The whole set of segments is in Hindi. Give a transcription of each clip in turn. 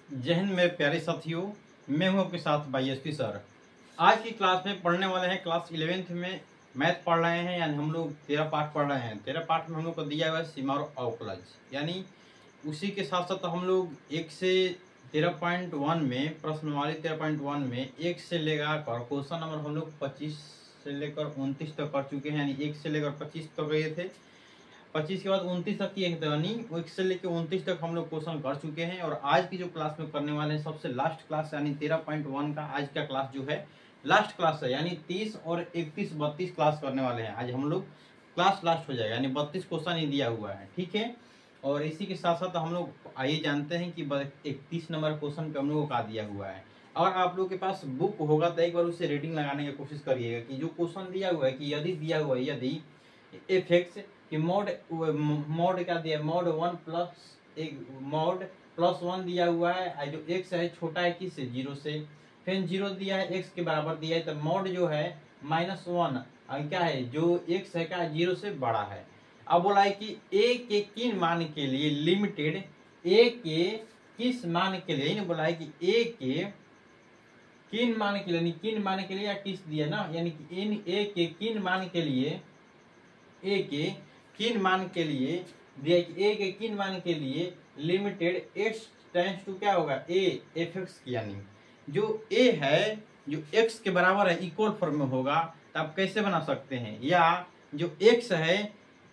जय हिंद मेरे प्यारे साथियों, मैं हूं आपके साथ भाई एसपी सर। आज की क्लास में पढ़ने वाले हैं क्लास 11th में मैथ पढ़ रहे हैं, यानी हम लोग 13 पाठ पढ़ रहे हैं। 13 पाठ में हम लोग को दिया हुआ है सीमा और अवकलज, यानी उसी के साथ साथ हम लोग 1 से 13.1 में प्रश्नवाली 13.1 में 1 से लेकर क्वेश्चन नंबर हम लोग 25 से लेकर 29 तक कर चुके हैं, यानी 1 से लेकर 25 तक गए थे। 25 के बाद 29 तक की एक यानी 1 से लेकर 29 तक हम लोग क्वेश्चन कर चुके हैं। और आज की जो क्लास में करने वाले हैं सबसे लास्ट क्लास, यानी 13.1 का आज का क्लास जो है लास्ट क्लास है, यानी 30 और 31 32 क्लास करने वाले हैं। आज हम लोग क्लास लास्ट हो जाएगा, यानी 32 क्वेश्चन ही दिया हुआ है, ठीक है। और इसी के साथ साथ हम लोग आइए जानते हैं कि 31 नंबर क्वेश्चन पे हम लोगों का दिया हुआ है। अगर आप लोग के पास बुक होगा तो एक बार उसे रेटिंग लगाने की कोशिश करिएगा कि जो क्वेश्चन दिया हुआ है कि यदि दिया हुआ है यदि एफ एक्स कि मोड क्या दिया, मोड 1 प्लस एक मोड प्लस 1 दिया हुआ है, जो एक्स है छोटा है किस से 0 से, फिर 0 दिया है एक्स के बराबर दिया है, तो मोड जो है -1 क्या है जो एक्स है क्या 0 से बड़ा है। अब बोला है कि ए के किन मान के लिए लिमिटेड, ए के किस मान के लिए, बोला है कि ए के किन मान के लिए, किन मान के लिए या किस दिया ना, यानी कि इन ए के किन मान के लिए, ए के किन मान के लिए दिया कि ए के किन मान के लिए लिमिटेड एक्स टेंड्स टू क्या होगा ए एफ एक्स, यानी जो ए है जो एक्स के बराबर है इक्वल फॉर्म में होगा, तो आप कैसे बना सकते हैं, या जो एक्स है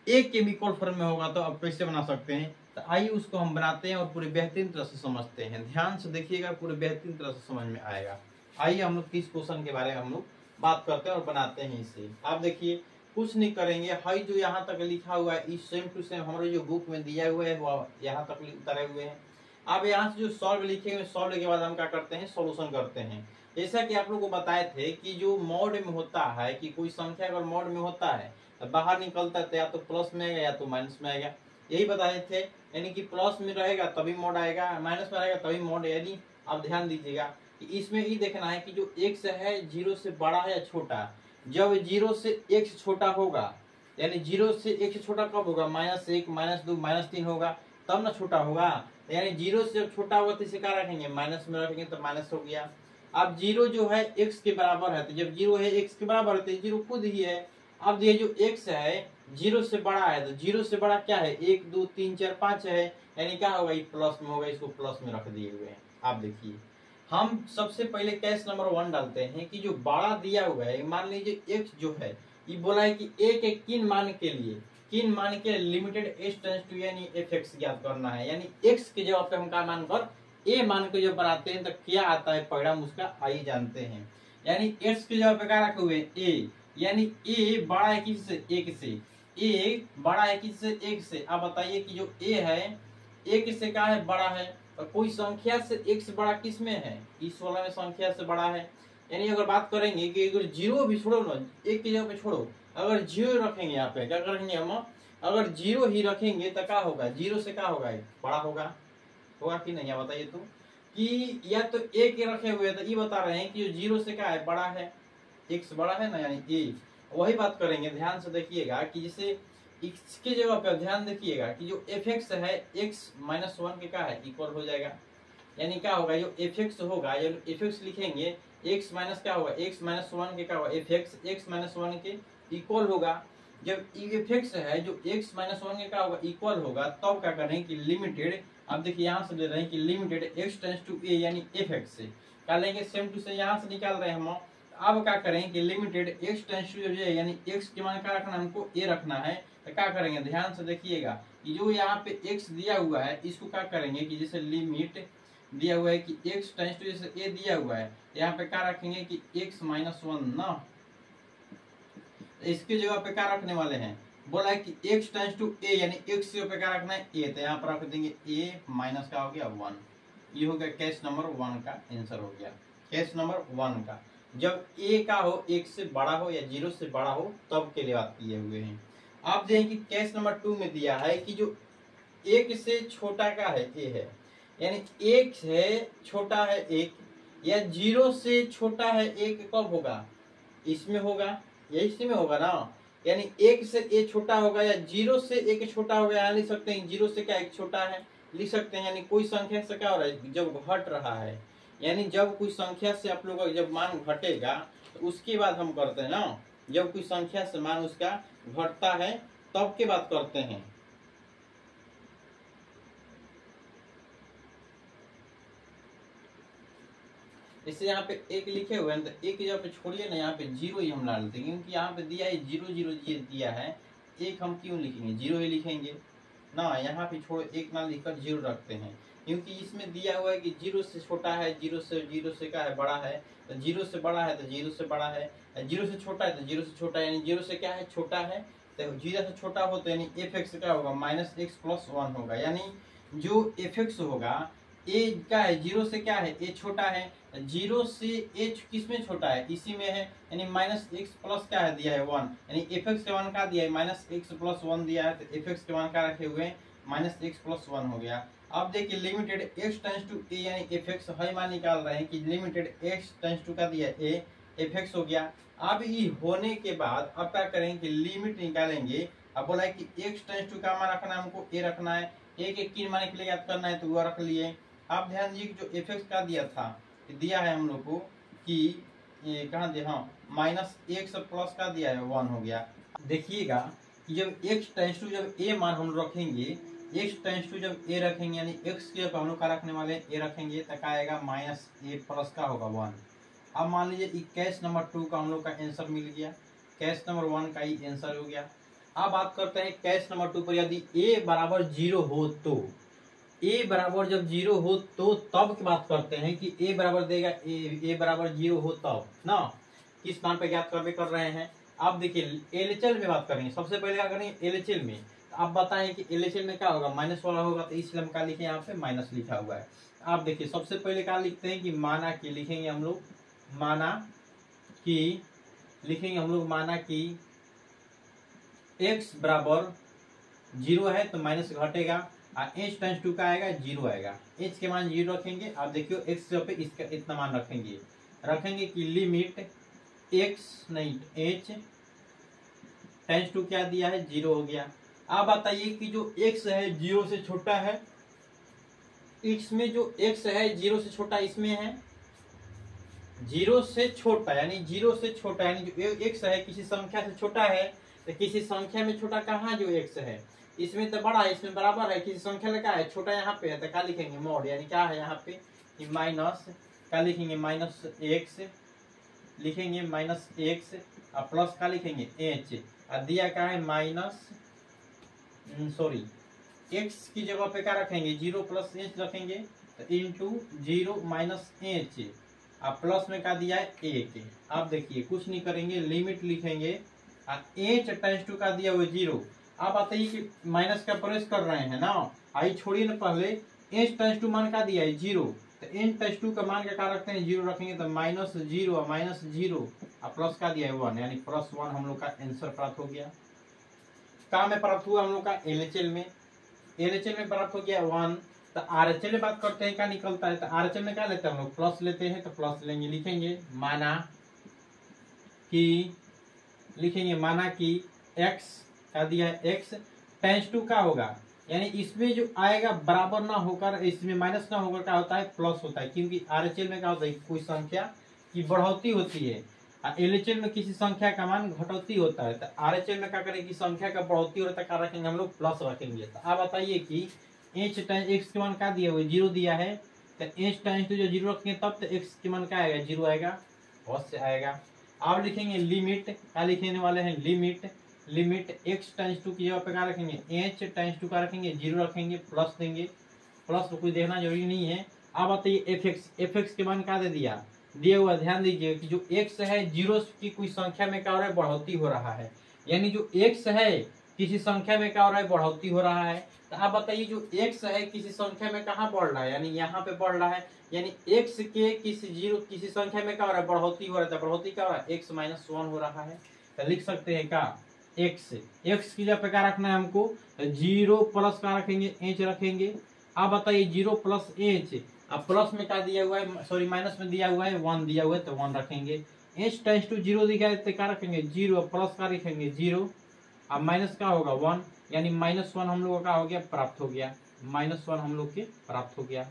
ए के भी इक्वल फॉर्म में होगा तो आप कैसे बना सकते हैं। तो आइए उसको हम बनाते हैं और पूरे बेहतरीन तरह से समझते हैं। ध्यान से देखिएगा, पूरे बेहतरीन तरह से समझ में आएगा। आइए हम लोग 30 क्वेश्चन के बारे में हम लोग बात करते हैं और बनाते हैं इसे। आप देखिए कुछ नहीं करेंगे, हाई जो यहाँ तक लिखा हुआ है इस सेम टू सेम हमारे जो बुक में दिया हुआ है वो यहाँ तक उतरे हुए हैं। अब यहाँ से जो सॉल्व लिखे हुए, सॉल्व के बाद हम क्या करते हैं, सॉल्यूशन करते हैं। जैसा कि आप लोग को बताए थे कि जो मॉड में होता है कि कोई संख्या अगर मॉड में होता है तो बाहर निकलता है तो या तो प्लस में आएगा या तो माइनस में आएगा, यही बताए थे। यानी कि प्लस में रहेगा तभी मॉड आएगा, माइनस में रहेगा तभी मॉड। यानी आप ध्यान दीजिएगा कि इसमें ये देखना है कि जो एक्स है 0 से बड़ा है या छोटा। जब 0 से x छोटा होगा, यानी 0 से x छोटा कब होगा, -1 -2 -3 होगा तब ना छोटा होगा। यानी 0 से जब छोटा होगा तो इसे क्या रखेंगे, माइनस में रखेंगे तो माइनस हो गया। अब 0 जो है x के बराबर है, तो जब 0 है x के बराबर है तो 0 खुद ही है। अब ये जो x है 0 से बड़ा है, तो 0 से बड़ा क्या है 1 2 3 4 5 है, यानी क्या होगा ये प्लस में होगा, इसको प्लस में रख दिए हुए हैं। आप देखिए हम सबसे पहले केस नंबर 1 डालते हैं कि जो बड़ा दिया हुआ है, मान लीजिए x जो है ये बोला है कि a के किन मान के लिए, किन मान के लिमिटेड h टेंड्स टू यानी एफ एक्स ज्ञात करना है। यानी x के जवाब पे हम क्या मान कर a मान को जब बनाते हैं तो क्या आता है परिणाम उसका, आइए जानते हैं। यानी x के जवाब पे क्या रखे हुए a, यानी a बड़ा है किससे 1 से, a बड़ा है किससे 1 से। अब बताइए कि जो a है 1 से क्या है बड़ा है, और कोई संख्या से x बड़ा किस में है, इस वाला में संख्या से बड़ा है। यानी अगर बात करेंगे कि अगर 0 भी छोड़ो ना, 1 की जगह पे छोड़ो, अगर 0 रखेंगे यहाँ पे क्या करेंगे हम, अगर 0 ही रखेंगे तो क्या होगा, 0 से क्या होगा बड़ा होगा, होगा कि नहीं बताइए तो। कि या तो 1 रखे हुए तो ये बता रहे हैं कि जो 0 से क्या है बड़ा है, x बड़ा है ना, यानी a। वही बात करेंगे, ध्यान से देखिएगा कि जैसे इसके जगह पे ध्यान देखिएगा कि जो एफ एक्स है x -1 के क्या है इक्वल हो जाएगा। यानी क्या होगा जो एफ एक्स होगा, जब एफ एक्स लिखेंगे x माइनस क्या होगा x -1 के क्या होगा एफ एक्स x -1 के इक्वल होगा। जब एफ एक्स है जो x -1 के क्या होगा इक्वल होगा, तब क्या करेंगे कि लिमिटेड, अब देखिए यहाँ से ले रहे हैं कि limited x tends to a, यानी एफ एक्स से क्या लेंगे सेम टू से यहाँ से निकाल रहे हैं हम। अब क्या करें कि limited x tends to a, यानी x के मान क्या रखना है हमको a रखना है। तो क्या करेंगे ध्यान से देखिएगा कि जो यहाँ पे x दिया हुआ है इसको क्या करेंगे कि जैसे लिमिट दिया हुआ है कि x टेंड्स टू जैसे a दिया हुआ है, यहाँ पे क्या रखेंगे कि x -1 ना, इसके जगह पे क्या रखने वाले हैं, बोला है कि x टेंड्स टू a, यानी x के ऊपर क्या रखना है a, तो यहाँ पर रख देंगे a माइनस का हो गया 1। ये हो गया केस नंबर 1 का आंसर हो गया। केस नंबर 1 का जब a का हो 1 से बड़ा हो या 0 से बड़ा हो तब के लिए बात किए हुए हैं। आप देखें कि केस नंबर 2 में दिया है कि जो 1 से छोटा का है a है, यानी 1 है छोटा है 1, या 0 से छोटा है 1 कब होगा, इसमें होगा या इसी में होगा ना। यानी 1 से a छोटा होगा या 0 से 1 छोटा होगा, यहाँ लिख सकते हैं 0 से क्या 1 छोटा है, लिख सकते हैं। यानी कोई संख्या से क्या हो रहा है, जब घट रहा है, यानी जब कोई संख्या से आप लोग का जब मान घटेगा तो उसकी बात हम करते हैं ना। जब कोई संख्या से मान उसका घटता है तब की बात करते हैं। इसे यहाँ पे एक लिखे हुए हैं तो एक जगह पे छोड़िए ना, यहाँ पे जीरो ही हम डालते हैं, क्योंकि यहाँ पे दिया है जीरो जीरो दिया है, एक हम क्यों लिखेंगे, जीरो ही लिखेंगे ना। यहाँ पे छोड़ो, एक ना लिखकर जीरो रखते हैं, क्योंकि इसमें दिया हुआ है कि जीरो से छोटा है, जीरो से क्या है, बड़ा है, तो जीरो से बड़ा है तो जीरो से बड़ा है, जीरो से छोटा है तो जीरो से छोटा है, यानी जीरो से क्या है, छोटा है। तो जीरो से छोटा हो तो यानी एफ एक्स क्या होगा, माइनस एक्स प्लस वन होगा। यानी जो एफ एक्स होगा, ए क्या है, जीरो से क्या है, ए छोटा है, जीरो से ए किस में छोटा है, इसी में है, यानी माइनस एक्स प्लस क्या है दिया है वन, यानी एफ एक्स के मान का दिया है माइनस एक्स प्लस वन दिया है, तो एफ एक्स के मान का रखे हुए माइनस एक्स प्लस वन हो गया। अब देखिए लिमिटेड एक्स टेंस टू ए, यानी एफ एक्स है मान निकाल रहे हैं कि लिमिटेड एक्स टेंस टू का दिया ए, एफ एक्स हो गया। अब ये होने के बाद अब क्या करेंगे कि लिमिट निकालेंगे। अब बोला है कि एक्स टेंस टू का मान रखना है हमको, ए रखना है, एक एक की मान के लिए याद करना है तो वो रख लिए। आप ध्यान दीजिए जो एफ एक्स का दिया था, दिया है हम लोग को कि ये कहाँ दिया, हाँ माइनस एक्स प्लस का दिया है वन हो गया। देखिएगा कि जब एक्स टेंस टू जब ए मान हम रखेंगे, एक्स टेंस टू जब ए रखेंगे, यानी एक्स के हम लोग का रखने वाले ए रखेंगे तो क्या आएगा, माइनस ए प्लस का होगा वन। अब मान लीजिए केस नंबर 2 का हम लोग का आंसर मिल गया, केस नंबर 1 का ही आंसर हो गया। अब बात करते हैं केस नंबर 2 पर, यदि ए बराबर जीरो हो तो, ए बराबर जब जीरो हो तो तब की बात करते हैं कि ए बराबर देगा, ए बराबर जीरो हो तब ना, किस मान पे ज्ञात कर रहे हैं। आप देखिए एलएचएल में बात करेंगे, सबसे पहले क्या करेंगे एलएचएल में। आप बताएं कि एलएचएल में क्या होगा, माइनस वाला होगा, तो इसलिए हम क्या लिखे यहाँ पे माइनस लिखा हुआ है। आप देखिए सबसे पहले क्या लिखते हैं कि माना कि लिखेंगे हम लोग, माना कि लिखेंगे हम लोग, माना कि x बराबर जीरो है तो माइनस घटेगा, और h टाइम्स टू का आएगा जीरो आएगा, h के मान जीरो रखेंगे। आप देखियो x के पे इसका इतना मान रखेंगे कि लिमिट x नहीं h टाइम्स टू क्या दिया है, जीरो हो गया। आप बताइए कि जो x है जीरो से छोटा है, इसमें जो x है जीरो से छोटा इसमें है, जीरो से छोटा यानी जीरो से छोटा, यानी जो x है किसी संख्या से छोटा है, तो किसी संख्या में छोटा कहाँ जो x है, इसमें तो बड़ा है, इसमें बराबर है, किसी संख्या में क्या है छोटा यहाँ पे है, तो क्या लिखेंगे मॉड, यानी क्या है यहाँ पे कि माइनस क्या लिखेंगे, माइनस एक्स लिखेंगे, माइनस एक्स और प्लस का लिखेंगे एच, और दिया क्या है माइनस सॉरी एक्स की जगह पे क्या रखेंगे, जीरो प्लस एच रखेंगे, तो इंटू जीरो माइनस एच, और प्लस में क्या दिया है एक। आप देखिए कुछ नहीं करेंगे, लिमिट लिखेंगे, और एच टाइम्स टू का दिया हुआ जीरो। आप बताइए कि माइनस का प्रेस कर रहे हैं ना, आई छोड़िए ना, पहले एच टाइम्स टू मान का दिया है जीरो, तो एन टाइम्स टू का मान का क्या रखते हैं, जीरो रखेंगे, तो माइनस जीरो और प्लस का दिया है वन, यानी प्लस वन हम लोग का आंसर प्राप्त हो गया। कहाँ में प्राप्त हुआ हम लोग का, एलएचएल में, एलएचएल में प्राप्त हो गया वन। तो आरएचएल में बात करते हैं क्या निकलता है, तो आरएचएल में क्या लेते हैं हम लोग, प्लस लेते हैं, तो प्लस लेंगे, लिखेंगे माना कि x का दिया है x टाइम्स टू का होगा, यानी इसमें जो आएगा बराबर ना होकर, इसमें माइनस ना होकर क्या होता है, प्लस होता है, क्योंकि आरएचएल में क्या होता है, कोई संख्या की बढ़ोतरी होती है, और एलएचएल में किसी संख्या का मान घटोती होता है। तो आरएचएल में क्या करेंगे कि संख्या का बढ़ोतरी होता है, क्या रखेंगे हम लोग, प्लस रखेंगे। तो आप बताइए कि एच टाइम्स एक्स के मान क्या दिया हुआ, जीरो दिया है, तो एच टाइम्स टू जो जीरो रखेंगे तब तो एक्स के मान क्या आएगा, जीरो आएगा, बहुत से आएगा। आप लिखेंगे लिमिट, क्या लिखने वाले हैं, लिमिट x टाइम्स टू की जगह पे क्या रखेंगे, h टाइम्स टू का रखेंगे, जीरो रखेंगे, प्लस देंगे, प्लस को कोई देखना जरूरी नहीं है। अब बताइए एफ एक्स के मान क्या दे दिया हुआ, ध्यान दीजिए कि जो x है जीरो की कोई संख्या में क्या हो रहा है, बढ़ोतरी हो रहा है, यानी जो x है किसी संख्या में क्या हो रहा है, बढ़ोतरी हो रहा है। तो आप बताइए जो x है किसी संख्या में कहाँ बढ़ रहा है, यानी यहाँ पे बढ़ रहा है, यानी x के किसी संख्या में क्या हो रहा है, बढ़ोतरी हो रहा है, बढ़ोतरी क्या हो रहा है, x माइनस वन हो रहा है। तो लिख सकते हैं क्या, x की जगह पे क्या रखना है हमको, जीरो प्लस का रखेंगे, एच रखेंगे। आप बताइए जीरो प्लस एच, अब प्लस में क्या दिया हुआ है, सॉरी माइनस में दिया हुआ है वन दिया हुआ है, तो वन रखेंगे। एच टाइम्स टू जीरो दिखा है तो क्या रखेंगे, जीरो, प्लस का रखेंगे जीरो, अब माइनस का होगा वन, यानी माइनस वन हम लोगों का हो गया, प्राप्त हो गया। -1 हम लोग के प्राप्त हो गया।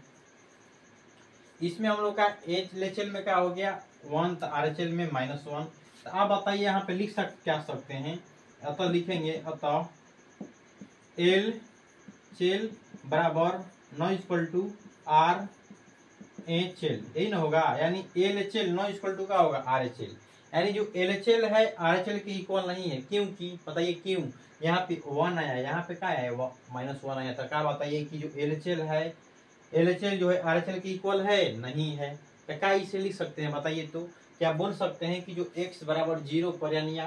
इसमें हम लोग का LHL में क्या हो गया 1, तो RHL में -1। तो आप बताइए यहाँ पे लिख क्या सकते हैं, अतः लिखेंगे अतः LHL बराबर नॉ इक्वल टू RHL, यही ना होगा, यानी LHL नॉ इक्वल टू क्या होगा RHL, यानी जो LHL है RHL के इक्वल नहीं है। क्योंकि बताइए क्यों, यहाँ पे 1 आया, यहाँ पे क्या आया -1 आया, तो क्या बताइए कि जो LHL है LHL जो है RHL के इक्वल है नहीं है, तो क्या इसे लिख सकते हैं बताइए। तो क्या बोल सकते हैं कि जो x बराबर 0 पर यानी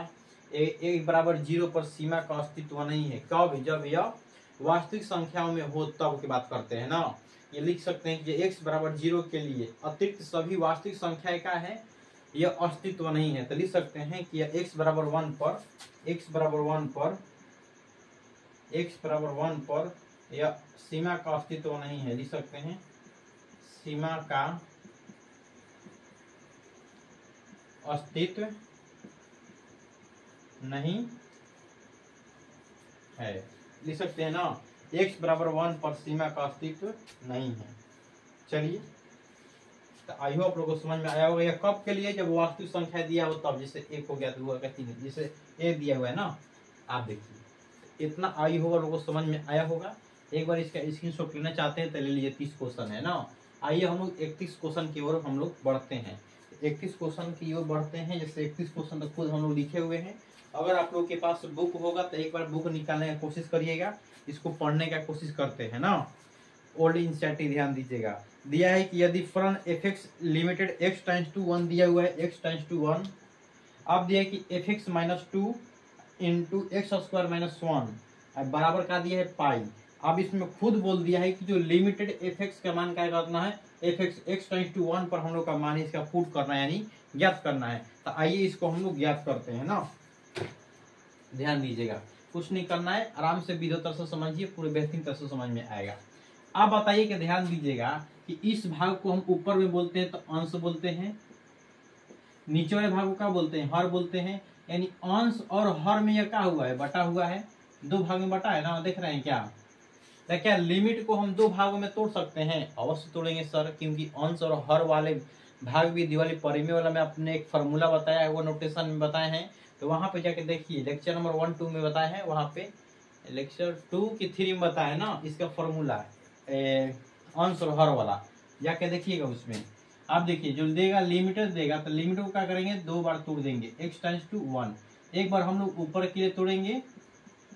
x बराबर 0 पर सीमा का अस्तित्व नहीं है, कब, जब यह वास्तविक संख्याओं में हो तब की बात करते हैं ना। ये लिख सकते हैं कि x बराबर 0 के लिए अतिरिक्त सभी वास्तविक संख्याएं का है यह अस्तित्व नहीं है। तो लिख सकते हैं कि यह x बराबर 1 पर यह सीमा का अस्तित्व नहीं है। लिख सकते हैं सीमा का अस्तित्व नहीं है, लिख सकते हैं ना, x बराबर 1 पर सीमा का अस्तित्व नहीं है। चलिए, तो आई होप आप लोगों को समझ में आया होगा। यह कब के लिए, जब वास्तविक संख्या दिया हो तब, जैसे 1 हो गया, 2 हो गया, 3, जैसे a दिया हुआ है ना। आप देखिए इतना आई होगा लोगों को समझ में आया होगा। एक बार इसका स्क्रीनशॉट लेना चाहते हैं तो ले लीजिए। 30 क्वेश्चन है ना। आइए हम लोग 31 क्वेश्चन की ओर हम लोग बढ़ते हैं। 31 क्वेश्चन की ओर बढ़ते हैं। जैसे 31 क्वेश्चन तो खुद हम लोग लिखे हुए हैं। अगर आप लोग के पास बुक होगा तो एक बार बुक निकालने की कोशिश करिएगा, इसको पढ़ने का कोशिश करते हैं ना। ओल्ड इंसेंटिव ध्यान दीजिएगा। दिया है कि यदि फलन fx limited x times to 1 दिया हुआ है, x टाइम्स टू 1। अब दिया है कि fx minus 2 into x square minus 1 बराबर का दिया है पाई। अब इसमें खुद बोल दिया है कि जो लिमिटेड fx का मान क्या करना है, fx x टाइम्स टू 1 पर हम लोग का मान इसका पुट करना है, यानी ज्ञात करना है। तो आइए इसको हम लोग ज्ञात करते हैं ना। ध्यान दीजिएगा, कुछ नहीं करना है, आराम से विधि तरह से समझिए, पूरे बेहतरीन तरह से समझ में आएगा। आप बताइए कि ध्यान दीजिएगा कि इस भाग को हम ऊपर में बोलते हैं तो अंश बोलते हैं, नीचे वाले भाग को क्या बोलते हैं, हर बोलते हैं। यानी अंश और हर में यह क्या हुआ है, बटा हुआ है, दो भाग में बटा है ना। देख रहे हैं क्या, तो क्या लिमिट को हम दो भागों में तोड़ सकते हैं? अवश्य तोड़ेंगे सर, क्योंकि अंश और हर वाले भाग भी दिवाली परिमेय वाला में अपने एक फॉर्मूला बताया है, वो नोटेशन में बताए हैं। तो वहां पे जाके देखिए, लेक्चर नंबर 1, 2 में बताया है, वहां पे लेक्चर 2 की 3 में बताया है ना इसका फॉर्मूला, अंश और हर वाला। जाके देखिएगा उसमें आप देखिए, जो देगा लिमिटर देगा, तो लिमिट को क्या करेंगे, दो बार तोड़ देंगे, x टाइम्स टू 1। एक बार हम लोग ऊपर के लिए तोड़ेंगे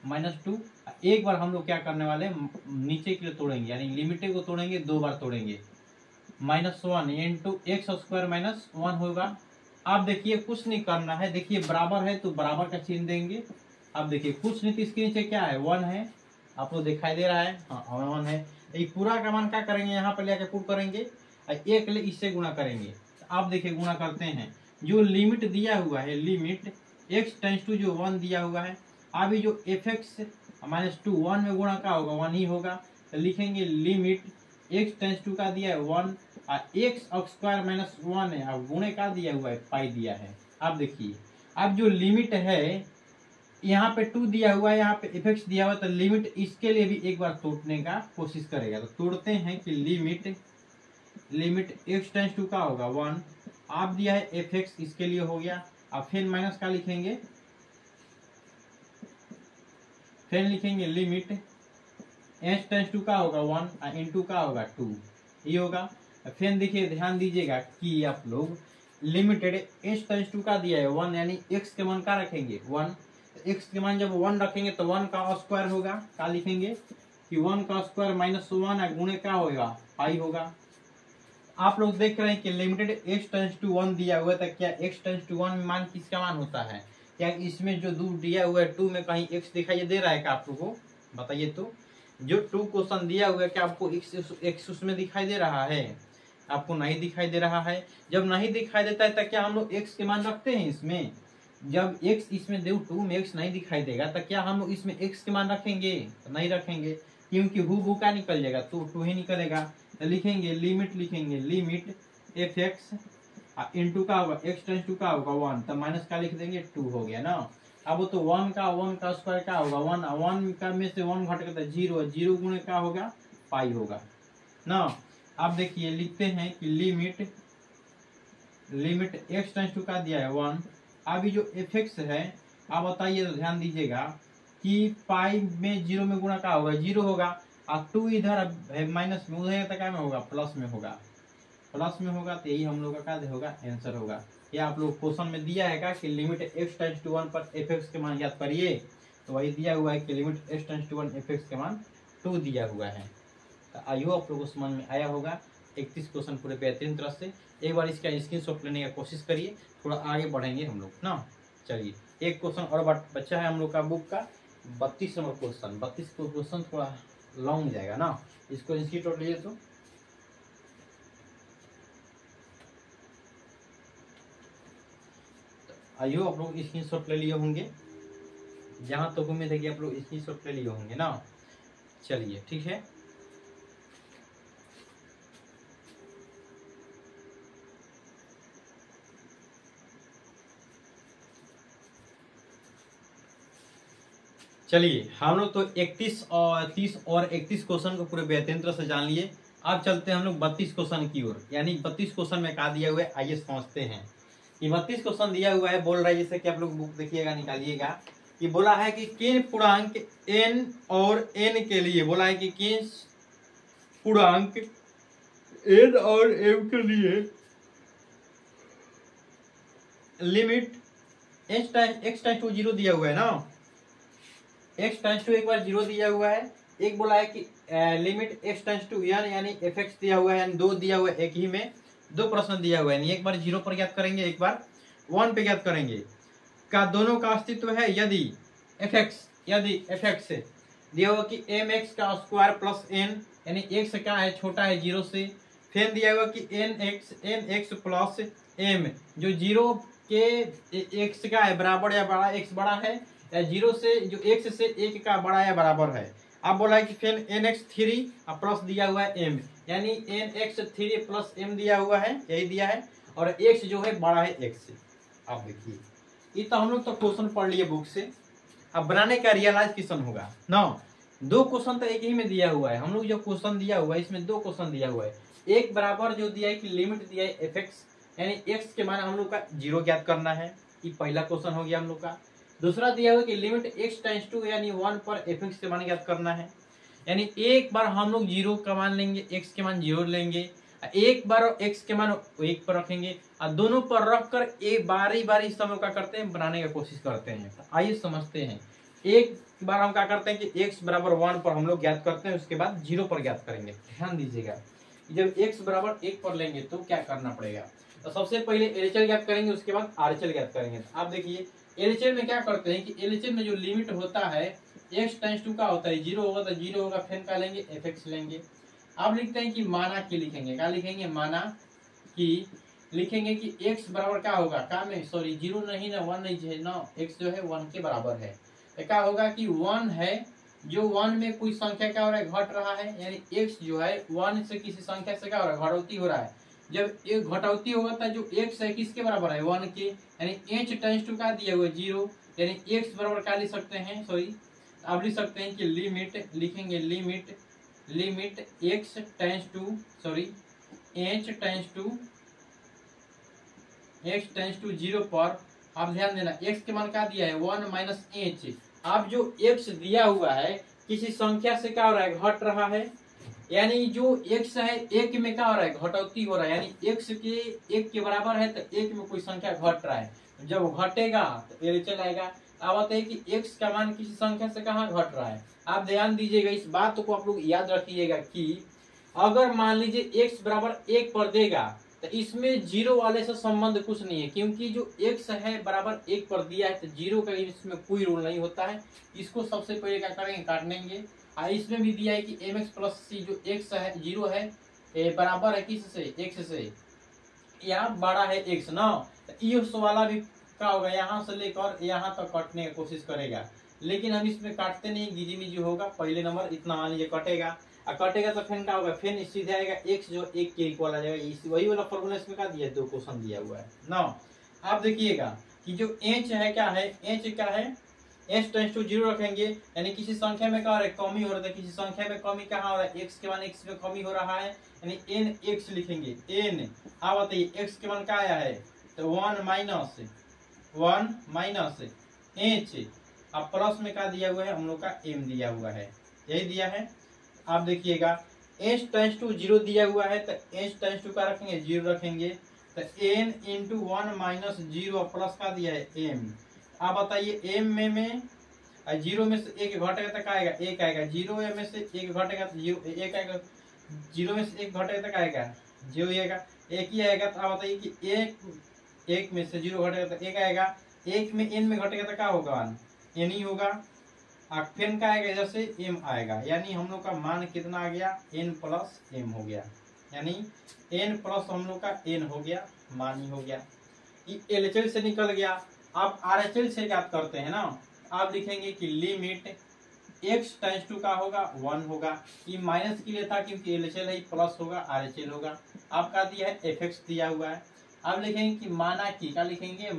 -2, एक बार हम लोग क्या करने वाले नीचे के लिए तोड़ेंगे, यानी लिमिट को तोड़ेंगे, दो बार तोड़ेंगे। -1 इंटू एक्स स्क्वायर माइनस 1 होगा। आप देखिए कुछ नहीं करना है, देखिए बराबर है तो बराबर का चिन्ह देंगे। अब देखिए कुछ नहीं, तो इसके नीचे क्या है, 1 है, आपको दिखाई दे रहा है, हाँ 1 है। ये पूरा का मान क्या करेंगे, यहाँ पर लेकर पुट करेंगे, एक ले इससे गुणा करेंगे। आप देखिए गुणा करते हैं, जो लिमिट दिया हुआ है, लिमिट x टाइम्स टू जो 1 दिया हुआ है, अभी जो fx माइनस 2 1 में गुणा का होगा 1 ही होगा। तो लिखेंगे लिमिट x टाइम्स टू का दिया है 1 और एक्स स्क्वायर माइनस 1 है, अब गुणे का दिया हुआ है पाई दिया है। आप देखिए, अब जो लिमिट है यहाँ पे 2 दिया हुआ है, यहाँ पे fx दिया हुआ है, तो लिमिट इसके लिए भी एक बार तोड़ने का कोशिश करेगा। तो तोड़ते हैं कि लिमिट x टाइम्स टू का होगा 1, आप दिया है fx, इसके लिए हो गया। अब फिर माइनस का लिखेंगे, फिर लिखेंगे लिमिट h टाइम्स टू का होगा 1 और इंटू का होगा 2, ये होगा। फिर देखिए ध्यान दीजिएगा कि आप लोग लिमिटेड h टाइम्स टू का दिया है 1, यानी x के मान का रखेंगे 1। x के मान जब 1 रखेंगे तो 1 का स्क्वायर होगा, क्या लिखेंगे कि 1 का स्क्वायर माइनस 1 गुणे क्या होगा, पाई होगा। आप लोग देख रहे हैं कि लिमिटेड x टाइम्स टू 1 दिया हुआ है, तो क्या x टाइम्स टू 1 में मान किसका मान होता है? क्या इसमें जो 2 दिया हुआ है 2 में कहीं x दिखाई दे रहा है क्या आप लोगों को, बताइए। तो जो 2 क्वेश्चन दिया हुआ है, क्या आपको x उसमें दिखाई दे रहा है? आपको नहीं दिखाई दे रहा है। जब नहीं दिखाई देता है तो क्या हम लोग x के मान रखते हैं इसमें? जब x इसमें 2 में x नहीं दिखाई देगा तो क्या हम लोग इसमें x के मान रखेंगे? तो नहीं रखेंगे, क्योंकि हु का निकल जाएगा, तो 2 ही निकलेगा। तो लिखेंगे लिमिट fx इंटू का होगा x टाइम्स टू का होगा 1, तो माइनस का लिख देंगे 2 हो गया ना। अब तो 1 का स्क्वायर क्या होगा 1 का में से 1 घट के 0 गुणे का होगा पाई होगा ना। आप देखिए लिखते हैं कि लिमिट x टेंस टू का दिया है 1। अभी जो fx है आप बताइए, तो ध्यान दीजिएगा कि पाई में 0 में गुणा का होगा 0 होगा, और 2 इधर माइनस में, उधर तक क्या में होगा प्लस में होगा, प्लस में होगा। तो यही हम लोग का क्या होगा आंसर होगा। ये आप लोग क्वेश्चन में दिया है का कि लिमिट x टेंस टू 1 पर fx के मान ज्ञात करिए, तो वही दिया हुआ है कि limit x tends to 1 fx के मान 2 दिया हुआ है। तो आई होप आप लोगों को समझ में आया होगा। 31 क्वेश्चन पूरे बेहतरीन तरह से। एक बार इसका स्क्रीनशॉट लेने की कोशिश करिए, थोड़ा आगे बढ़ेंगे हम लोग ना। चलिए एक क्वेश्चन और बच्चा है हम लोग का बुक का 32 नंबर क्वेश्चन। 32 क्वेश्चन थोड़ा लॉन्ग जाएगा ना, इसको स्क्रीनशॉट लीजिए। तो आइयो आप लोग स्क्रीनशॉट ले लिए होंगे, जहां तक उम्मीद है कि आप लोग स्क्रीनशॉट ले लिए होंगे ना। चलिए ठीक है। चलिए हम लोग तो 31 और 30 और 31 क्वेश्चन को पूरे बेहतरीन तरह से जान लिए। अब चलते हैं हम लोग 32 क्वेश्चन की ओर। यानी 32 क्वेश्चन में क्या दिया हुआ है आइए समझते हैं। ये 32 क्वेश्चन दिया हुआ है, बोल रहा है जैसे कि आप लोग बुक देखिएगा निकालिएगा। ये बोला है कि किन पूर्णांक n और n के लिए, बोला है कि किन पूर्णांक n और m के लिए लिमिट x टेंस टू 0 दिया हुआ है ना। x टेंस टू एक बार 0 दिया हुआ है। एक बोला है कि limit x tends to n यानी fx दिया हुआ है, यानी 2 दिया हुआ है। एक ही में 2 प्रश्न दिया हुआ है, यानी एक बार 0 पर ज्ञात करेंगे, एक बार 1 पे ज्ञात करेंगे। का दोनों का अस्तित्व है यदि fx से दिया हुआ कि mx का स्क्वायर प्लस n, यानी x क्या है छोटा है 0 से। फिर दिया हुआ कि nx प्लस m, जो 0 के x का है बराबर या बड़ा, x बड़ा है या 0 से जो x से 1 का बड़ा या बराबर है। अब बोला है कि फिर nx3 प्लस दिया हुआ है m, यानी nx3 प्लस m दिया हुआ है, यही दिया है। और x जो है बड़ा है x से। आप देखिए ये तो हम लोग तो क्वेश्चन पढ़ लिए बुक से। अब बनाने का रियलाइज क्वेश्चन होगा ना। 2 क्वेश्चन तो एक ही में दिया हुआ है। हम लोग जो क्वेश्चन दिया हुआ है इसमें 2 क्वेश्चन दिया हुआ है। एक बराबर जो दिया है कि लिमिट दिया है fx, यानी x के मान हम लोग का 0 ज्ञात करना है। ये पहला क्वेश्चन हो गया हम लोग का। दूसरा दिया हुआ कि लिमिट x टेंस टू यानी 1 पर fx के मान ज्ञात करना है। यानी एक बार हम लोग 0 का मान लेंगे, x के मान 0 लेंगे, एक बार x के मान 1 पर रखेंगे, और दोनों पर रख कर एक बारी बारी समय क्या करते हैं बनाने की कोशिश करते हैं। तो आइए समझते हैं। एक बार हम क्या करते हैं कि x बराबर 1 पर हम लोग ज्ञात करते हैं, उसके बाद 0 पर ज्ञात करेंगे। ध्यान दीजिएगा, जब x बराबर 1 पर लेंगे तो क्या करना पड़ेगा। तो सबसे पहले LHS ज्ञात करेंगे, उसके बाद RHS ज्ञात करेंगे। तो आप देखिए LHS में क्या करते हैं कि LHS में जो लिमिट होता है x टेंस टू का होता है 0 होगा, तो 0 होगा, फिर क्या लेंगे fx लेंगे। अब लिखते हैं कि माना कि लिखेंगे, क्या लिखेंगे माना कि लिखेंगे कि x बराबर क्या होगा, क्या में सॉरी 0 नहीं ना 1 नहीं है ना, x जो है 1 के बराबर है। तो क्या होगा कि 1 है, जो 1 में कोई संख्या क्या हो रहा है घट रहा है, यानी x जो है 1 से किसी संख्या से क्या हो रहा है घटौती हो रहा है। जब एक घटौती होगा तो जो x है किसके बराबर है 1 के, यानी h टेंस टू का दिया हुआ 0, यानी x बराबर क्या लिख सकते हैं सॉरी आप लिख सकते हैं कि लिमिट लिखेंगे limit x tends to sorry h tends to 0 पर। आप ध्यान देना x के मान क्या दिया है 1 माइनस h। अब जो x दिया हुआ है किसी संख्या से क्या हो रहा है घट रहा है, यानी जो x है 1 में क्या हो रहा है घटौती हो रहा है, यानी x के 1 के बराबर है तो 1 में कोई संख्या घट रहा है। जब घटेगा तो LHS आएगा। अब आता है कि x का मान किसी संख्या से कहाँ घट रहा है। आप ध्यान दीजिएगा, इस बात को आप लोग याद रखिएगा कि अगर मान लीजिए x बराबर 1 पर देगा तो इसमें 0 वाले से संबंध कुछ नहीं है, क्योंकि जो x है बराबर 1 पर दिया है तो 0 का इसमें कोई रूल नहीं होता है। इसको सबसे पहले क्या करेंगे काट लेंगे। इसमें भी दिया है कि mx प्लस c जो x है 0 है बराबर है किस से x से, यहाँ बड़ा है x ना। इस वाला भी क्या होगा यहाँ से लेकर यहाँ तक काटने की कोशिश करेगा, लेकिन हम इसमें काटते नहीं, गिजी मिजी होगा। पहले नंबर इतना मान लीजिए कटेगा, और कटेगा तो फिर क्या होगा फिर सीधे आएगा x जो 1 के इक्वल आ जाएगा। वही वाला फॉर्मूला इसमें क्या दिया 2 क्वेश्चन दिया हुआ है ना। आप देखिएगा कि जो h है क्या है, h क्या है एच टेंस टू 0 रखेंगे यानी किसी संख्या में क्या हो रहा है, कमी हो रहा है। किसी संख्या में कमी कहाँ हो रहा है, एक्स के मान एक्स में कमी हो रहा है यानी एन एक्स लिखेंगे एन। आप बताइए एक्स के मान क्या आया है, तो 1 माइनस एच, अब प्लस में क्या दिया हुआ है, हम लोग का एम दिया हुआ है, यही दिया है। आप देखिएगा एच टेंस टू 0 दिया हुआ है तो एच टेंस टू का रखेंगे 0 रखेंगे, तो एन इंटू 1 माइनस 0 प्लस का दिया है एम। आप बताइए एम में 0 में से एक घटेगा तक आएगा, एक आएगा। 0 में से एक घटेगा तो 0 एक आएगा। 0 में से एक घटेगा तक आएगा 0 आएगा, एक ही आएगा। तो आप बताइए कि एक में से 0 घटेगा तो एक आएगा, एक में एन में घटेगा तो क्या होगा, एन ही होगा। फिर का आएगा जैसे एम आएगा, यानी हम लोग का मान कितना आ गया, एन प्लस एम हो गया, यानी एन प्लस हम लोग का एन हो गया, मान ही हो गया। ये एलएचएल से निकल गया। आप आरएचएल से याद करते हैं ना, आप लिखेंगे कि लिमिट एक्स टेंस टू का होगा 1 होगा। ये माइनस के लिए था क्योंकि एलएचएल है, प्लस होगा आरएचएल होगा। आपका दिया है एफएक्स दिया हुआ है। आप लिखेंगे कि माना की, क्या लिखेंगे,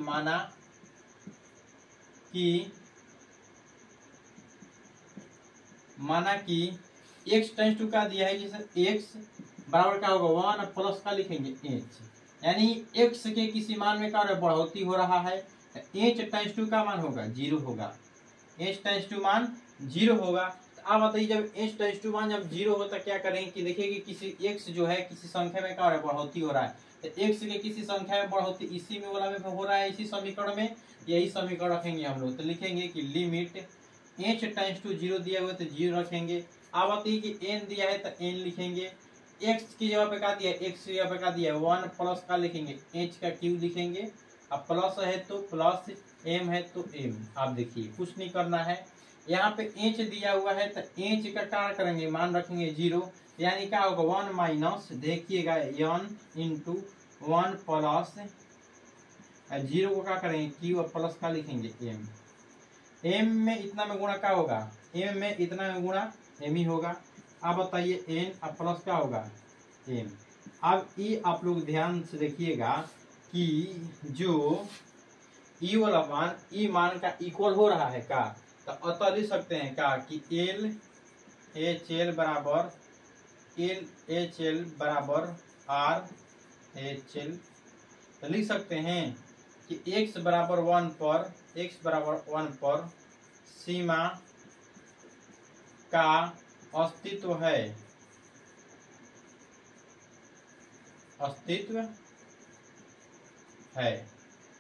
माना कि एक्स टेंस टू का दिया है, जैसे एक्स बराबर क्या होगा 1 प्लस का लिखेंगे एच, यानी एक्स के किसी मान में क्या बढ़ोतरी हो रहा है, एच टेंस टू का मान होगा 0 होगा, एच टेंस टू मान 0 होगा। तो आप बताइए जब एच टेंस टू मान जब 0 हो तो क्या करेंगे कि देखिए कि किसी एक्स जो है किसी संख्या में क्या हो रहा है, बढ़ोतरी हो रहा है। तो एक्स के किसी संख्या में बढ़ोतरी इसी में वाला में हो रहा है, इसी समीकरण में, यही समीकरण रखेंगे हम लोग। तो लिखेंगे कि लिमिट एच टेंस टू 0 दिया हुआ तो 0 रखेंगे। आप बताइए कि एन दिया है तो एन लिखेंगे। एक्स की जगह पे क्या दिया है, एक्स की जगह पे क्या दिया है 1 प्लस का लिखेंगे, एच का क्यू लिखेंगे। अब प्लस है तो प्लस, एम है तो एम। आप देखिए कुछ नहीं करना है, यहाँ पे एच दिया हुआ है तो एच का क्या करेंगे, मान रखेंगे 0, यानी क्या होगा 1 माइनस, देखिएगा एन इंटू 1 प्लस 0 को क्या करेंगे क्यू और प्लस का लिखेंगे एम। एम में इतना में गुणा क्या होगा, एम में इतना में गुणा एम ही होगा। आप बताइए एन अब प्लस क्या होगा एम। अब ये आप लोग ध्यान से देखिएगा कि जो ई वाला मान, ई मान का इक्वल हो रहा है का, तो अतः लिख सकते हैं का कि एल एच एल बराबर आर एच एल। तो लिख सकते हैं कि x बराबर 1 पर सीमा का अस्तित्व है,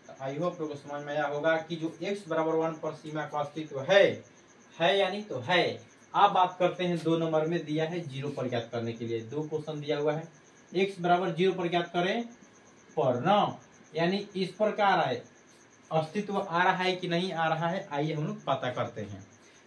तो आई होप लोगों को समझ में आया होगा कि जो x बराबर 1 पर सीमा का अस्तित्व है यानी तो है। आप बात करते हैं 2 नंबर में दिया है 0 पर ज्ञात करने के लिए, 2 क्वेश्चन दिया हुआ है, x बराबर 0 पर ज्ञात करें पर ना, यानी इस पर क्या आ रहा है, अस्तित्व आ रहा है कि नहीं आ रहा है, आइए हम लोग पता करते हैं।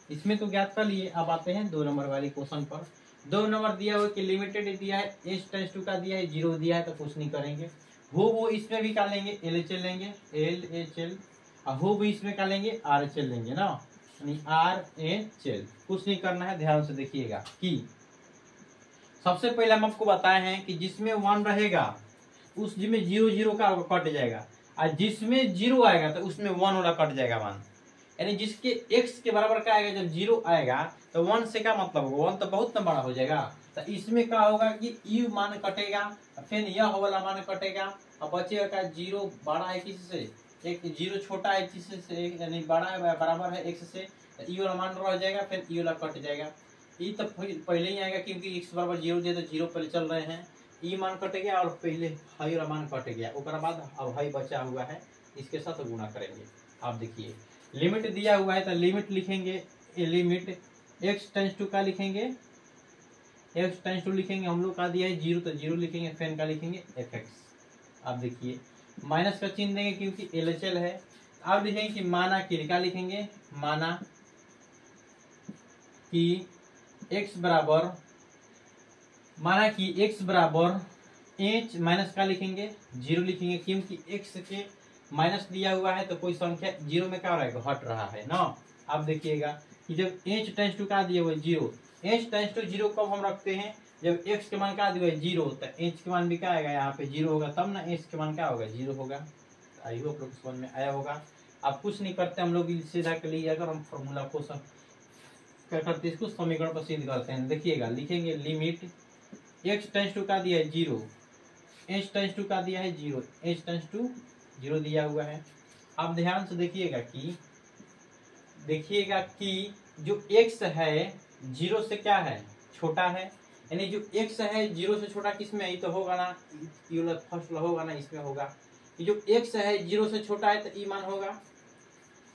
इसमें तो ज्ञात कर लिए, अब आते हैं 2 नंबर वाले क्वेश्चन पर। 2 नंबर दिया हुआ कि लिमिटेड दिया है, एच टेंस टू का दिया है 0 दिया है, तो कुछ नहीं करेंगे। वो इसमें भी क्या लेंगे, एल एच एल लेंगे, एल एच एल, वो भी इसमें क्या लेंगे, आर एच एल लेंगे ना, यानी आर एच एल। कुछ नहीं करना है, ध्यान से देखिएगा कि सबसे पहले हम आपको बताए हैं कि जिसमें 1 रहेगा उस जिसमें 0 का कट जाएगा, और जिसमें 0 आएगा तो उसमें 1 वाला कट जाएगा मान, यानी जिसके x के बराबर का आएगा, जब 0 आएगा तो 1 से क्या मतलब होगा, 1 तो बहुत न बड़ा हो जाएगा। तो इसमें क्या होगा कि u मान कटेगा, फिर यह वाला मान कटेगा, और बचेगा का 0 बड़ा है किसी से, एक 0 छोटा है किसी से, यानी बड़ा है बराबर है x से, तो ई वाला मान रह जाएगा, फिर ई वाला कट जाएगा। ई तो पहले ही आएगा क्योंकि x बराबर 0 दिया तो 0 पहले चल रहे हैं, ई मान कट गया और पहले हाई वाला मान कट गया, उसके बाद अब हाई बचा हुआ है, इसके साथ गुणा करेंगे। आप देखिए लिमिट दिया हुआ है तो लिमिट लिखेंगे, लिमिट x टेंस टू का लिखेंगे, x टेंस टू लिखेंगे, हम लोग का दिया है 0 तो 0 लिखेंगे, फैन का लिखेंगे fx। आप देखिए माइनस का चिन्ह देंगे क्योंकि LHL है। आप लिखेंगे कि माना कि क्या लिखेंगे, माना कि x बराबर, माना कि x बराबर h माइनस का लिखेंगे 0 लिखेंगे, क्योंकि x के माइनस दिया हुआ है तो कोई संख्या 0 में क्या रहेगा, हट रहा है ना। आप देखिएगा कि जब h टेंस टू का दिया हुआ है 0, h टेंस टू 0 कब हम रखते हैं, जब x के मान क्या दिया हुआ है 0, तो h के मान भी क्या आएगा यहाँ पे 0 होगा, तब ना h के मान क्या होगा 0 होगा। आई होप लोग समझ में आया होगा। आप कुछ नहीं करते, हम लोग सीधा के लिए अगर हम फॉर्मूला को क्या करते हैं, इसको समीकरण पर सिद्ध करते हैं। देखिएगा, लिखेंगे लिमिट x टेंस टू का दिया है 0, h टेंस टू का दिया है 0, h टेंस टू 0 दिया हुआ है। अब ध्यान से देखिएगा कि जो x है 0 से क्या है, छोटा है, यानी जो x है 0 से छोटा किस में है, ये तो होगा ना, ये फर्स्ट होगा ना, इसमें होगा। ये जो x है 0 से छोटा है तो ई मान होगा,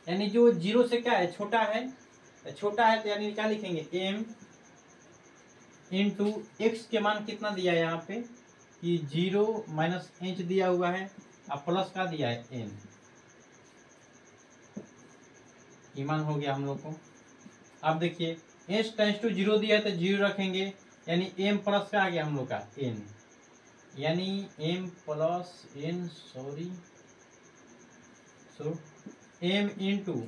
यानी जो 0 से क्या है, छोटा है तो यानी क्या लिखेंगे, m इंटू एक्स के मान कितना दिया है यहाँ पे कि 0 माइनस h दिया हुआ है, अब प्लस का दिया है n, ईमान हो गया हम लोग को। अब देखिए h टेंस टू 0 दिया है तो 0 रखेंगे, यानी m प्लस का आ गया हम लोग का n, यानी m plus n m into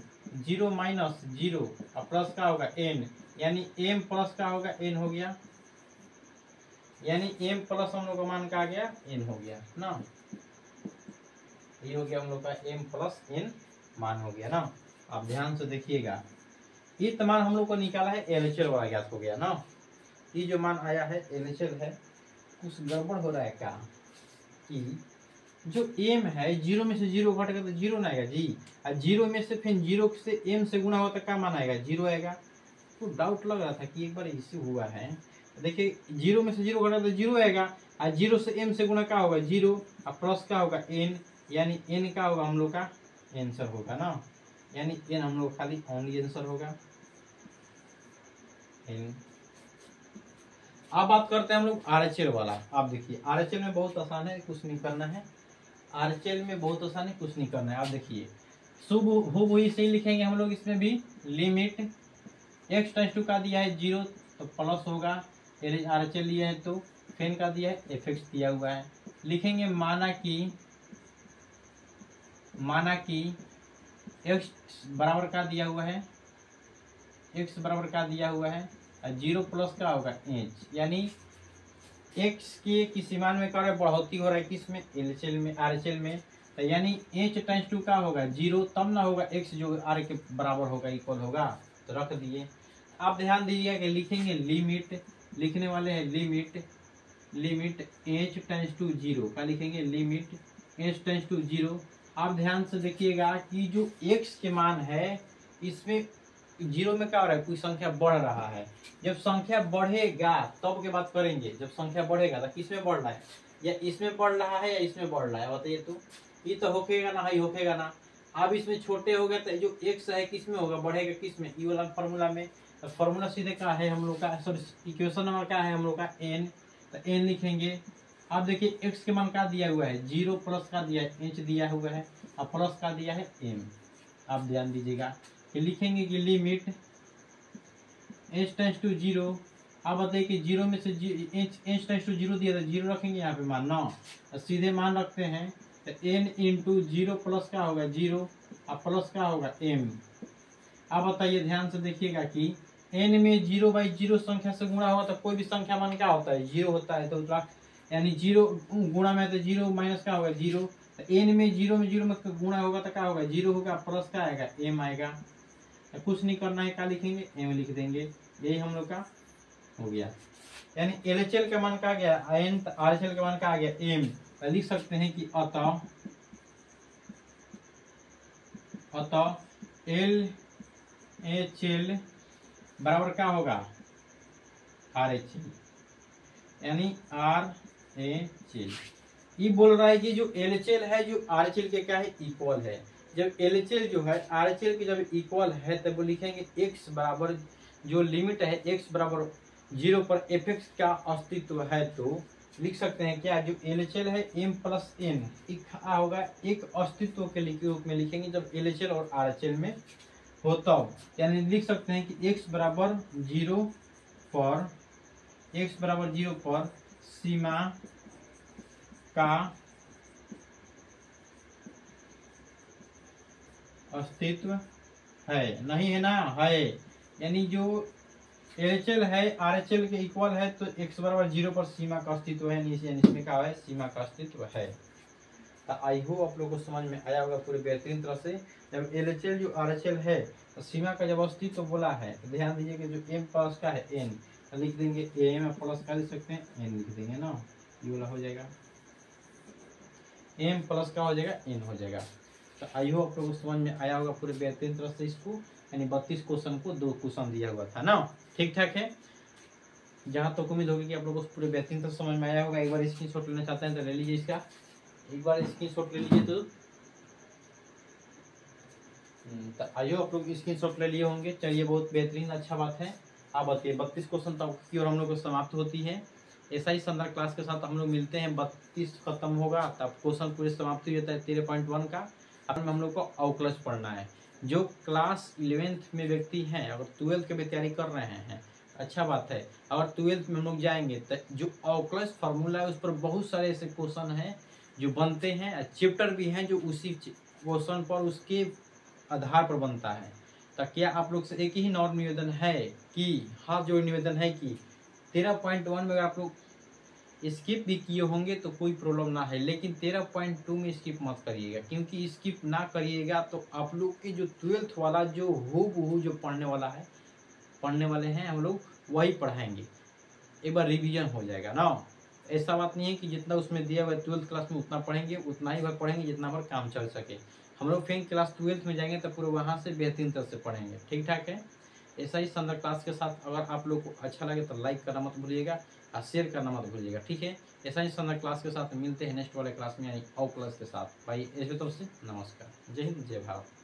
0 minus 0 और प्लस का होगा n, यानी m प्लस का होगा n हो गया, यानी m प्लस हम लोग का मान का आ गया n हो गया ना, ये हो गया हम लोग का m प्लस n मान हो गया ना। आप ध्यान से देखिएगा, ये मान हम लोग को निकाला है LHL वाला ज्ञात हो गया ना। ये जो मान आया है LHL है, कुछ गड़बड़ हो रहा है क्या कि जो m है 0 में से 0 घटेगा तो 0 ना आएगा जी, और 0 में से फिर 0 से m से गुना होता क्या मान आएगा, 0 आएगा। तो डाउट लग रहा था कि एक बार इश्यू हुआ है, देखिए 0 में से 0 घटा तो 0 आएगा, और 0 से m से गुना क्या होगा 0, और प्लस का होगा n, यानी n का होगा हम लोग का आंसर होगा ना, यानी n हम लोग खाली ओनली आंसर होगा n। अब बात करते हैं हम लोग RHL वाला। आप देखिए RHL में बहुत आसान है, कुछ नहीं करना है, RHL में बहुत आसान है, कुछ नहीं करना है। आप देखिए हो वही सही लिखेंगे हम लोग, इसमें भी लिमिट x टेंस टू का दिया है 0 तो प्लस होगा, RHL लिया है तो फेन का दिया है fx दिया हुआ है, लिखेंगे माना कि x बराबर का दिया हुआ है, x बराबर का दिया हुआ है, 0 प्लस का होगा h, यानी x के किसी मान में क्या बढ़ोतरी हो रहा है, किसमें LHL में RHL में, तो यानी h टेंस टू का होगा 0, तब ना होगा x जो r के बराबर होगा, इक्वल होगा, तो रख दिए। आप ध्यान दीजिएगा कि लिखेंगे लिमिट, लिखने वाले हैं लिमिट h टेंस टू 0 का लिखेंगे, लिमिट h टेंस टू 0। आप ध्यान से देखिएगा कि जो x के मान है इसमें 0 में क्या हो रहा है, कोई संख्या बढ़ रहा है, जब संख्या बढ़ेगा तब के बात करेंगे, जब संख्या बढ़ेगा तो किसमें बढ़ रहा है, या इसमें बढ़ रहा है या इसमें बढ़ रहा है, बताइए तो, ये तो होकेगा ना, होकेगा ना। अब इसमें छोटे हो गए तो जो x है किसमें होगा, बढ़ेगा किसमें, ये वाला फॉर्मूला में, तो फॉर्मूला सीधे क्या है हम लोग का, सॉरी इक्वेशन नंबर क्या है हम लोग का n, तो n लिखेंगे। अब देखिए x के मान का दिया हुआ है 0, प्लस का दिया है h दिया हुआ है, और प्लस का दिया है m। आप ध्यान दीजिएगा कि लिखेंगे कि लिमिट h टेंस टू 0। अब बताइए कि 0 में से h टेंस टू 0 दिया था, 0 रखेंगे यहाँ पे मान ना, सीधे मान रखते हैं तो n इंटू 0 प्लस का होगा 0 और प्लस का होगा m। अब बताइए ध्यान से देखिएगा कि n में 0/0 संख्या से गुणा हुआ तो कोई भी संख्या मान क्या होता है, 0 होता है, तो यानी 0 गुणा में तो 0 माइनस का होगा 0, तो n में 0 में गुणा होगा तो क्या होगा 0 होगा, प्लस का आएगा m आएगा, तो कुछ नहीं करना है, क्या लिखेंगे m लिख देंगे, यही हम लोग का हो गया। यानी LHL का मान का गया n, RHL का मान का आ गया m, तो लिख सकते हैं कि अतः LHL बराबर क्या होगा RHL, यानी RHL। ये बोल रहा है कि जो LHL है जो RHL के क्या है, इक्वल है। जब LHL जो है RHL के जब इक्वल है तब वो लिखेंगे x बराबर, जो लिमिट है x बराबर 0 पर fx का अस्तित्व है, तो लिख सकते हैं क्या, जो LHL है m प्लस n होगा, एक अस्तित्व के रूप में लिखेंगे जब LHL और RHL में हो तब, यानी लिख सकते हैं कि x बराबर 0 पर सीमा का अस्तित्व है, नहीं है ना, है, यानी जो LHL है RHL के इक्वल है तो x बराबर 0 पर सीमा का अस्तित्व है, यानी इसमें क्या है, सीमा का अस्तित्व है। तो आई होप आप लोगों को समझ में आया होगा पूरे बेहतरीन तरह से। जब LHL जो RHL है तो सीमा का जब अस्तित्व तो बोला है, तो ध्यान दीजिए कि जो m प्लस का है n, तो लिख देंगे m प्लस का लिख सकते हैं n लिख देंगे ना, ये वाला हो जाएगा m प्लस का हो जाएगा n हो जाएगा। तो आई होप आप लोगों को समझ में आया होगा पूरे बेहतरीन तरह से इसको, यानी 32 क्वेश्चन को 2 क्वेश्चन दिया हुआ था ना, ठीक ठाक है। जहाँ तक उम्मीद होगी कि आप लोगों को पूरे बेहतरीन तरह समझ में आया होगा। एक बार स्क्रीनशॉट लेना चाहते हैं तो ले लीजिए इसका, एक बार स्क्रीनशॉट ले लीजिए। तो आइए आप लोग स्क्रीनशॉट ले लिए होंगे। चलिए बहुत बेहतरीन, अच्छा बात है। आप बताइए 32 क्वेश्चन तक की और हम लोग को समाप्त होती है। ऐसा ही 15 क्लास के साथ हम लोग मिलते हैं। 32 खत्म होगा तब क्वेश्चन पूरे समाप्ति होता है 13.1 का। अब हम लोग को अवक्लज पढ़ना है। जो क्लास 11th में व्यक्ति हैं, अगर 12th के भी तैयारी कर रहे हैं, अच्छा बात है। अगर 12th में हम लोग जाएंगे तो जो अवक्लज फार्मूला है उस पर बहुत सारे ऐसे क्वेश्चन हैं जो बनते हैं, चैप्टर भी हैं जो उसी क्वेश्चन पर उसके आधार पर बनता है। तो क्या आप लोग से एक ही नॉर्म निवेदन है कि हाथ जोड़ निवेदन है कि 13.1 में अगर आप लोग स्किप भी किए होंगे तो कोई प्रॉब्लम ना है, लेकिन 13.2 में स्किप मत करिएगा, क्योंकि स्किप ना करिएगा तो आप लोग की जो 12th वाला जो हूबहू जो पढ़ने वाले हैं हम लोग वही पढ़ाएंगे। एक बार रिवीजन हो जाएगा ना। ऐसा बात नहीं है कि जितना उसमें दिया हुआ 12th क्लास में उतना पढ़ेंगे, उतना ही बार पढ़ेंगे जितना बार काम चल सके। हम लोग फिर क्लास 12th में जाएंगे तो पूरे वहाँ से बेहतरीन तरह से पढ़ेंगे, ठीक ठाक है। ऐसा ही शानदार क्लास के साथ अगर आप लोग को अच्छा लगे तो लाइक करना मत भूलिएगा और शेयर करना मत भूलिएगा, ठीक है। ऐसा ही शानदार क्लास के साथ मिलते हैं नेक्स्ट वाले क्लास में, यानी अवक्लज के साथ। भाई ऐसे तरफ से नमस्कार, जय हिंद जय भारत।